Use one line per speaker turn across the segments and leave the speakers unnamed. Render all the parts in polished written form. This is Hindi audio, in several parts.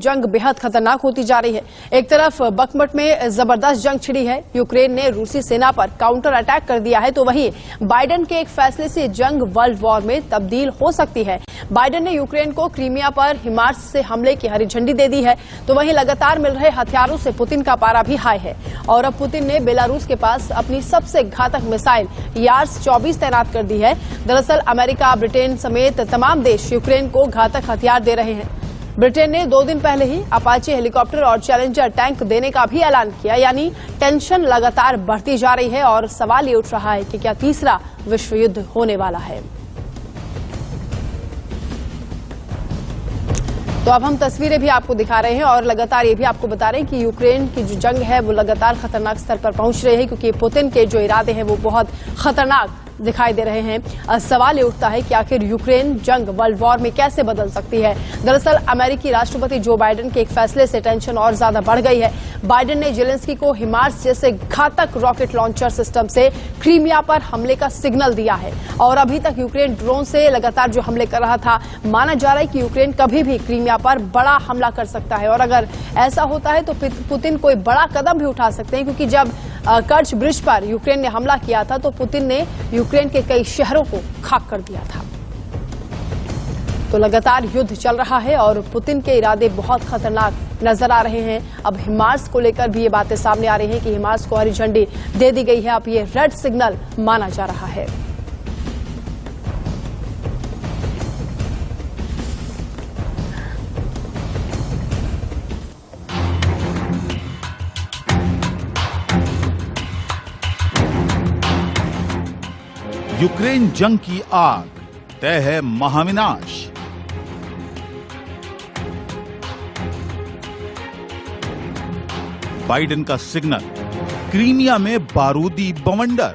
जंग बेहद खतरनाक होती जा रही है। एक तरफ बखमट में जबरदस्त जंग छिड़ी है, यूक्रेन ने रूसी सेना पर काउंटर अटैक कर दिया है, तो वहीं बाइडेन के एक फैसले से जंग वर्ल्ड वॉर में तब्दील हो सकती है। बाइडेन ने यूक्रेन को क्रीमिया पर हिमार्स से हमले की हरी झंडी दे दी है, तो वहीं लगातार मिल रहे हथियारों से पुतिन का पारा भी हाई है और अब पुतिन ने बेलारूस के पास अपनी सबसे घातक मिसाइल यार्स 24 तैनात कर दी है। दरअसल अमेरिका, ब्रिटेन समेत तमाम देश यूक्रेन को घातक हथियार दे रहे हैं। ब्रिटेन ने 2 दिन पहले ही अपाचे हेलीकॉप्टर और चैलेंजर टैंक देने का भी ऐलान किया, यानी टेंशन लगातार बढ़ती जा रही है और सवाल ये उठ रहा है कि क्या तीसरा विश्व युद्ध होने वाला है। तो अब हम तस्वीरें भी आपको दिखा रहे हैं और लगातार ये भी आपको बता रहे हैं कि यूक्रेन की जो जंग है वो लगातार खतरनाक स्तर पर पहुंच रही है, क्योंकि पुतिन के जो इरादे हैं वो बहुत खतरनाक दिखाई दे रहे हैं। सवाल ये उठता है कि आखिर यूक्रेन जंग वर्ल्ड वॉर में कैसे बदल सकती है। दरअसल अमेरिकी राष्ट्रपति जो बाइडेन के एक फैसले से टेंशन और ज्यादा बढ़ गई है। बाइडेन ने जेलेंस्की को हिमार्स जैसे घातक रॉकेट लॉन्चर सिस्टम से क्रीमिया पर हमले का सिग्नल दिया है और अभी तक यूक्रेन ड्रोन से लगातार जो हमले कर रहा था, माना जा रहा है कि यूक्रेन कभी भी क्रीमिया पर बड़ा हमला कर सकता है और अगर ऐसा होता है तो पुतिन कोई बड़ा कदम भी उठा सकते हैं, क्योंकि जब कर्च ब्रिज पर यूक्रेन ने हमला किया था तो पुतिन ने यूक्रेन के कई शहरों को खाक कर दिया था। तो लगातार युद्ध चल रहा है और पुतिन के इरादे बहुत खतरनाक नजर आ रहे हैं। अब हिमार्स को लेकर भी ये बातें सामने आ रही हैं कि हिमार्स को हरी झंडी दे दी गई है, अब ये रेड सिग्नल माना जा रहा है।
यूक्रेन जंग की आग, तय है महाविनाश। बाइडेन का सिग्नल, क्रीमिया में बारूदी बवंडर।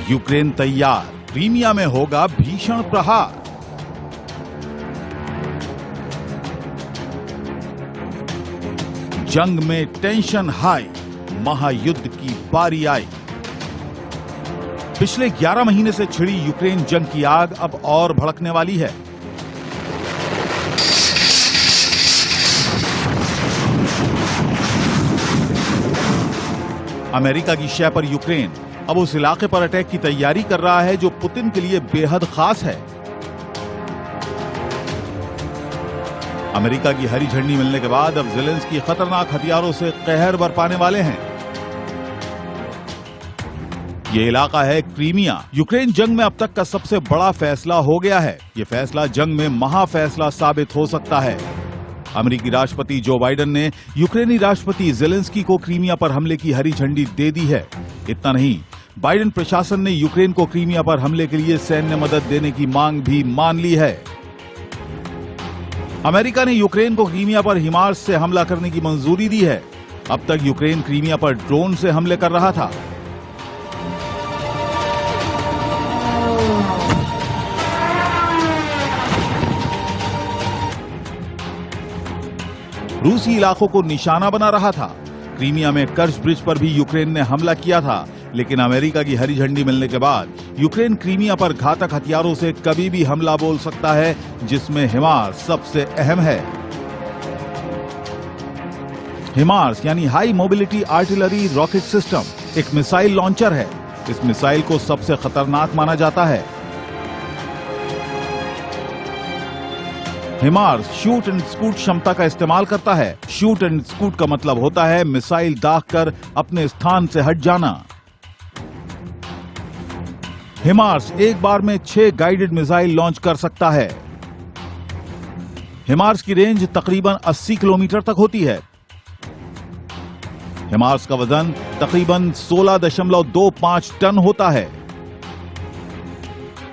यूक्रेन तैयार, क्रीमिया में होगा भीषण प्रहार। जंग में टेंशन हाई, महायुद्ध की बारी आई। पिछले 11 महीने से छिड़ी यूक्रेन जंग की आग अब और भड़कने वाली है। अमेरिका की शय पर यूक्रेन अब उस इलाके पर अटैक की तैयारी कर रहा है जो पुतिन के लिए बेहद खास है। अमेरिका की हरी झंडी मिलने के बाद अब ज़ेलेंस्की खतरनाक हथियारों से कहर बरपाने वाले हैं। ये इलाका है क्रीमिया। यूक्रेन जंग में अब तक का सबसे बड़ा फैसला हो गया है। ये फैसला जंग में महाफैसला साबित हो सकता है। अमेरिकी राष्ट्रपति जो बाइडेन ने यूक्रेनी राष्ट्रपति ज़ेलेंस्की को क्रीमिया पर हमले की हरी झंडी दे दी है। इतना नहीं, बाइडेन प्रशासन ने यूक्रेन को क्रीमिया पर हमले के लिए सैन्य मदद देने की मांग भी मान ली है। अमेरिका ने यूक्रेन को क्रीमिया पर हिमार्स से हमला करने की मंजूरी दी है। अब तक यूक्रेन क्रीमिया पर ड्रोन से हमले कर रहा था। रूसी इलाकों को निशाना बना रहा था। क्रीमिया में कर्च ब्रिज पर भी यूक्रेन ने हमला किया था, लेकिन अमेरिका की हरी झंडी मिलने के बाद यूक्रेन क्रीमिया पर घातक हथियारों से कभी भी हमला बोल सकता है, जिसमें हिमार्स सबसे अहम है। हिमार्स यानी high mobility artillery rocket system एक मिसाइल लॉन्चर है। इस मिसाइल को सबसे खतरनाक माना जाता है। हिमार्स शूट एंड स्कूट क्षमता का इस्तेमाल करता है। शूट एंड स्कूट का मतलब होता है मिसाइल दागकर अपने स्थान से हट जाना। हिमार्स एक बार में 6 गाइडेड मिसाइल लॉन्च कर सकता है। हिमार्स की रेंज तकरीबन 80 किलोमीटर तक होती है। हिमार्स का वजन तकरीबन 16.25 टन होता है।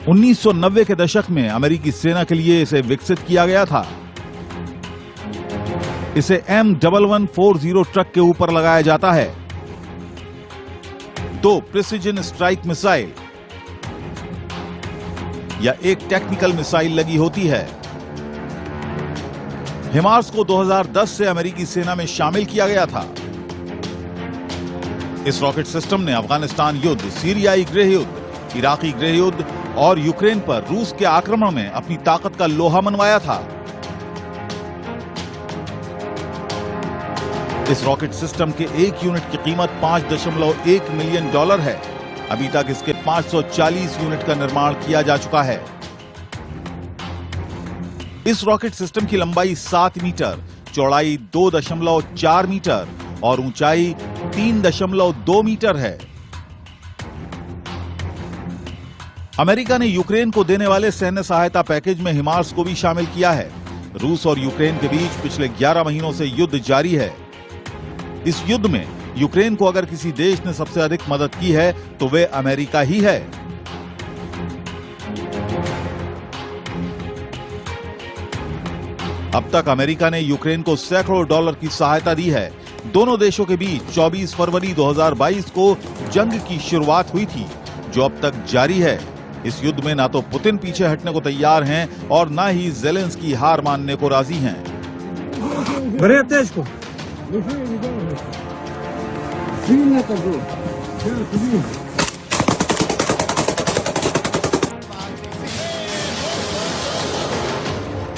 1990 के दशक में अमेरिकी सेना के लिए इसे विकसित किया गया था। इसे M1140 ट्रक के ऊपर लगाया जाता है। 2 प्रिसिजन स्ट्राइक मिसाइल या एक टेक्निकल मिसाइल लगी होती है। हिमार्स को 2010 से अमेरिकी सेना में शामिल किया गया था। इस रॉकेट सिस्टम ने अफगानिस्तान युद्ध, सीरियाई गृह युद्ध, इराकी गृह युद्ध और यूक्रेन पर रूस के आक्रमण में अपनी ताकत का लोहा मनवाया था। इस रॉकेट सिस्टम के एक यूनिट की कीमत $5.1 मिलियन है। अभी तक इसके 540 यूनिट का निर्माण किया जा चुका है। इस रॉकेट सिस्टम की लंबाई 7 मीटर, चौड़ाई 2.4 मीटर और ऊंचाई 3.2 मीटर है। अमेरिका ने यूक्रेन को देने वाले सैन्य सहायता पैकेज में हिमार्स को भी शामिल किया है। रूस और यूक्रेन के बीच पिछले 11 महीनों से युद्ध जारी है। इस युद्ध में यूक्रेन को अगर किसी देश ने सबसे अधिक मदद की है तो वे अमेरिका ही है। अब तक अमेरिका ने यूक्रेन को सैकड़ों डॉलर की सहायता दी है। दोनों देशों के बीच 24 फरवरी 2022 को जंग की शुरुआत हुई थी, जो अब तक जारी है। इस युद्ध में ना तो पुतिन पीछे हटने को तैयार हैं और ना ही ज़ेलेंस्की हार मानने को राजी हैं।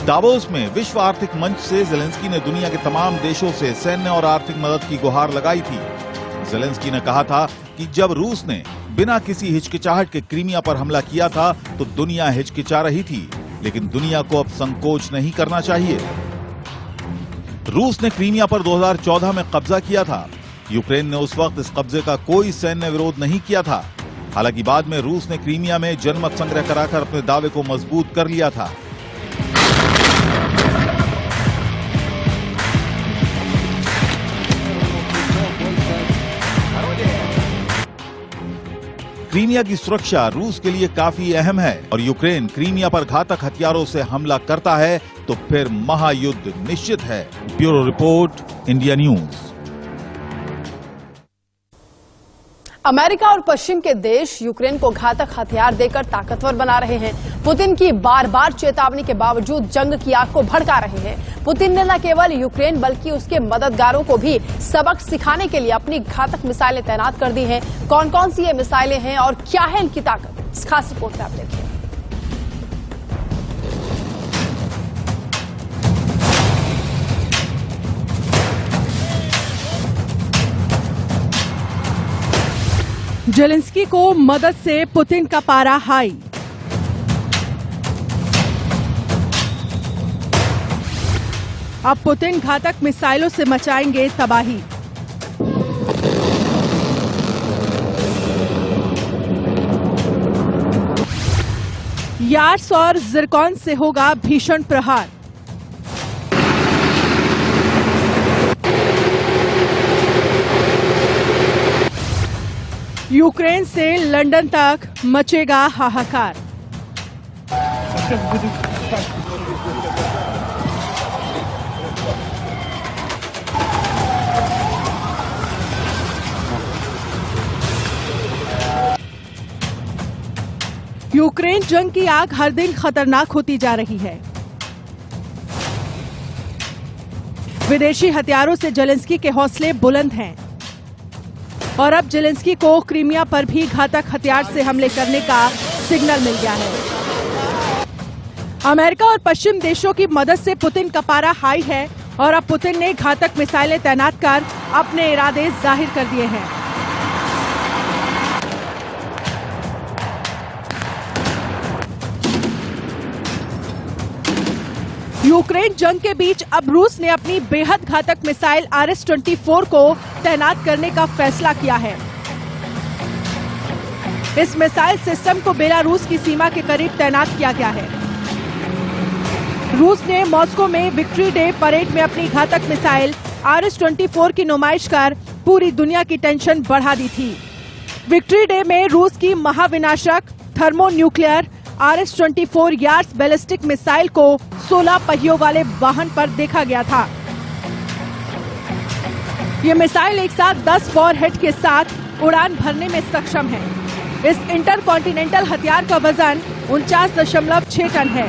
दावोस में विश्व आर्थिक मंच से ज़ेलेंस्की ने दुनिया के तमाम देशों से सैन्य और आर्थिक मदद की गुहार लगाई थी। ज़ेलेंस्की ने कहा था कि जब रूस ने बिना किसी हिचकिचाहट के क्रीमिया पर हमला किया था तो दुनिया हिचकिचा रही थी, लेकिन दुनिया को अब संकोच नहीं करना चाहिए। रूस ने क्रीमिया पर 2014 में कब्जा किया था। यूक्रेन ने उस वक्त इस कब्जे का कोई सैन्य विरोध नहीं किया था। हालांकि बाद में रूस ने क्रीमिया में जनमत संग्रह कराकर अपने दावे को मजबूत कर लिया था। क्रीमिया की सुरक्षा रूस के लिए काफी अहम है और यूक्रेन क्रीमिया पर घातक हथियारों से हमला करता है तो फिर महायुद्ध निश्चित है। Bureau report, India news.
America और पश्चिम के देश यूक्रेन को घातक हथियार देकर ताकतवर बना रहे हैं। पुतिन की बार बार चेतावनी के बावजूद जंग की आग को भड़का रहे हैं। पुतिन ने न केवल यूक्रेन बल्कि उसके मददगारों को भी सबक सिखाने के लिए अपनी घातक मिसाइलें तैनात कर दी हैं। कौन कौन सी ये मिसाइलें हैं और क्या है इनकी ताकत, इस खास रिपोर्ट में आप देखिए।
ज़ेलेंस्की को मदद से पुतिन का पारा हाई। अब पुतिन घातक मिसाइलों से मचाएंगे तबाही। यार्स और जिरकॉन से होगा भीषण प्रहार। यूक्रेन से लंदन तक मचेगा हाहाकार। यूक्रेन जंग की आग हर दिन खतरनाक होती जा रही है। विदेशी हथियारों से ज़ेलेंस्की के हौसले बुलंद हैं और अब ज़ेलेंस्की को क्रीमिया पर भी घातक हथियार से हमले करने का सिग्नल मिल गया है। अमेरिका और पश्चिम देशों की मदद से पुतिन का पारा हाई है और अब पुतिन ने घातक मिसाइलें तैनात कर अपने इरादे जाहिर कर दिए हैं। यूक्रेन जंग के बीच अब रूस ने अपनी बेहद घातक मिसाइल RS-24 को तैनात करने का फैसला किया है। इस मिसाइल सिस्टम को बेलारूस की सीमा के करीब तैनात किया गया है। रूस ने मॉस्को में विक्ट्री डे परेड में अपनी घातक मिसाइल RS-24 की नुमाइश कर पूरी दुनिया की टेंशन बढ़ा दी थी। विक्ट्री डे में रूस की महाविनाशक thermonuclear RS-24 Yars ballistic missile को 16 पहियों वाले वाहन पर देखा गया था। ये मिसाइल एक साथ 10 वॉरहेड के साथ उड़ान भरने में सक्षम है। इस इंटरकॉन्टिनेंटल हथियार का वजन 49.6 टन है,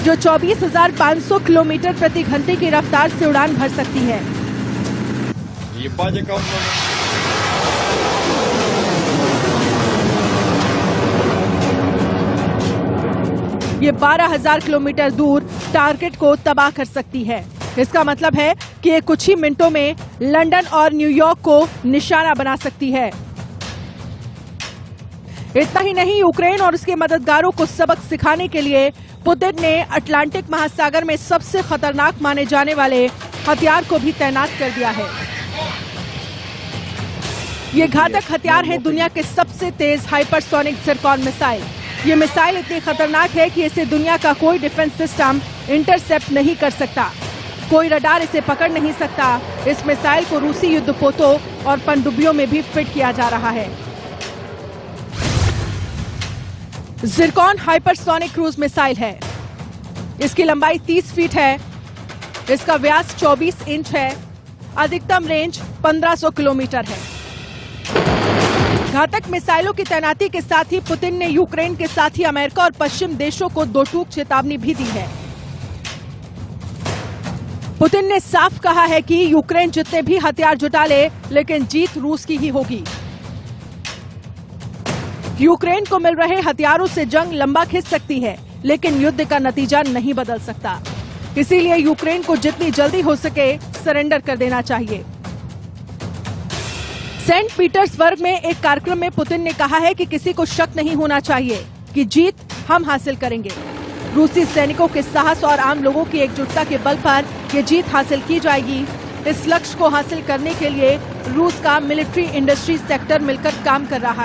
जो 24,500 किलोमीटर प्रति घंटे की रफ्तार से उड़ान भर सकती है। ये 12,000 किलोमीटर दूर टारगेट को तबाह कर सकती है। इसका मतलब है कि ये कुछ ही मिनटों में लंदन और न्यूयॉर्क को निशाना बना सकती है। इतना ही नहीं, यूक्रेन और उसके मददगारों को सबक सिखाने के लिए पुतिन ने अटलांटिक महासागर में सबसे खतरनाक माने जाने वाले हथियार को भी तैनात कर दिया है। ये घातक हथियार है दुनिया के सबसे तेज हाइपरसोनिक ज़िरकॉन मिसाइल। ये मिसाइल इतनी खतरनाक है कि इसे दुनिया का कोई डिफेंस सिस्टम इंटरसेप्ट नहीं कर सकता, कोई रडार इसे पकड़ नहीं सकता। इस मिसाइल को रूसी युद्धपोतों और पनडुब्बियों में भी फिट किया जा रहा है। ज़िरकॉन हाइपरसोनिक क्रूज मिसाइल है। इसकी लंबाई 30 फीट है, इसका व्यास 24 इंच है, अधिकतम रेंज 1500 किलोमीटर है। घातक मिसाइलों की तैनाती के साथ ही पुतिन ने यूक्रेन के साथ ही अमेरिका और पश्चिम देशों को दो टूक चेतावनी भी दी है। पुतिन ने साफ कहा है कि यूक्रेन जितने भी हथियार जुटा ले, लेकिन जीत रूस की ही होगी। यूक्रेन को मिल रहे हथियारों से जंग लंबा खिंच सकती है, लेकिन युद्ध का नतीजा नहीं बदल सकता। इसीलिए यूक्रेन को जितनी जल्दी हो सके सरेंडर कर देना चाहिए। सेंट पीटर्सबर्ग में एक कार्यक्रम में पुतिन ने कहा है कि किसी को शक नहीं होना चाहिए कि जीत हम हासिल करेंगे। रूसी सैनिकों के साहस और आम लोगों की एकजुटता के बल पर ये जीत हासिल की जाएगी। इस लक्ष्य को हासिल करने के लिए रूस का मिलिट्री इंडस्ट्री सेक्टर मिलकर काम कर रहा है।